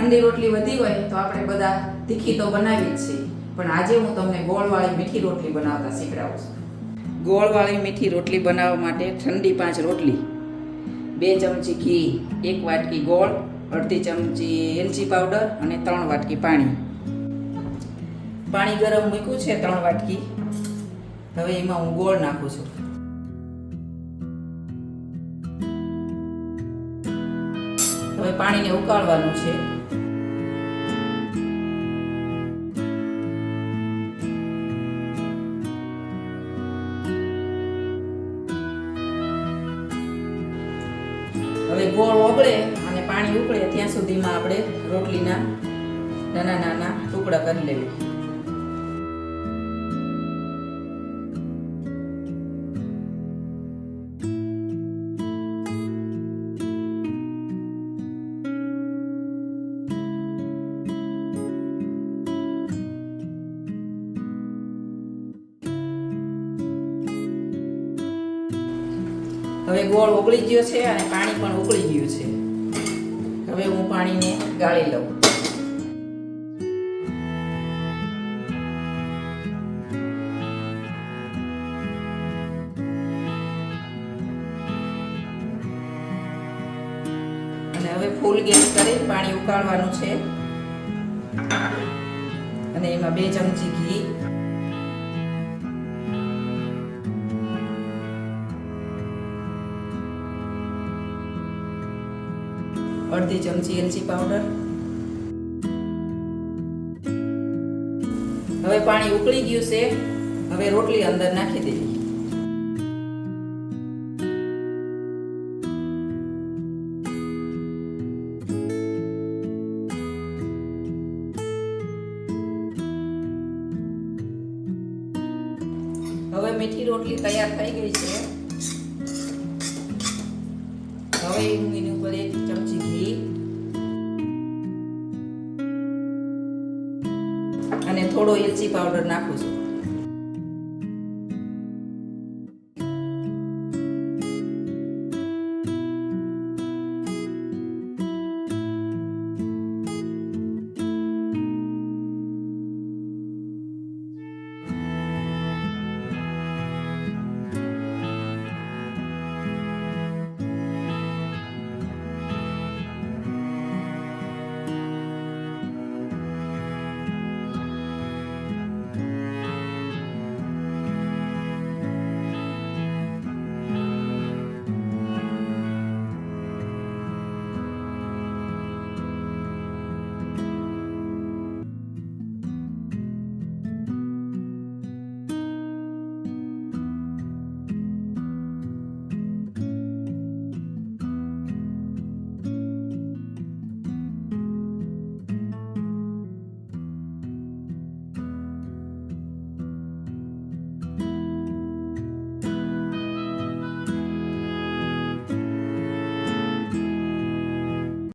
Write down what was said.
ઠંડી રોટલી વધી હોય તો આપણે બધા તીખી તો બનાવી જ છીએ, પણ આજે હું તમને ગોળવાળી મીઠી રોટલી બનાવતા શીખડાવું છું. ગોળવાળી મીઠી રોટલી બનાવવા માટે ઠંડી 5 રોટલી, 2 ચમચી ઘી, 1 વાટકી ગોળ, અડધી ચમચી એલચી પાવડર અને 3 વાટકી પાણી. પાણી ગરમ મૂક્યું છે 3 વાટકી. હવે એમાં હું ગોળ નાખું છું. હવે પાણીને ઉકાળવાનું છે. હવે ગોળ ઓગળે અને પાણી ઉકળે ત્યાં સુધીમાં આપણે રોટલીના નાના નાના ટુકડા કરી લેવી. હવે ગોળ ઓગળી ગયો છે અને પાણી પણ ઉકળી ગયું છે. હવે હું પાણીને ગાળી લઉં. અને હવે ફૂલ ગેસ કરી પાણી ઉકાળવાનું છે. અને એમાં 2 ચમચી ઘી, અડધી ચમચી એલચી પાવડર. હવે પાણી ઉકળી ગયું છે. હવે રોટલી અંદર નાખી દેવી. હવે મીઠી રોટલી તૈયાર થઈ ગઈ છે. હવે હું એની ઉપર 1 ચમચી ઘી અને થોડો એલચી પાવડર નાખું છું.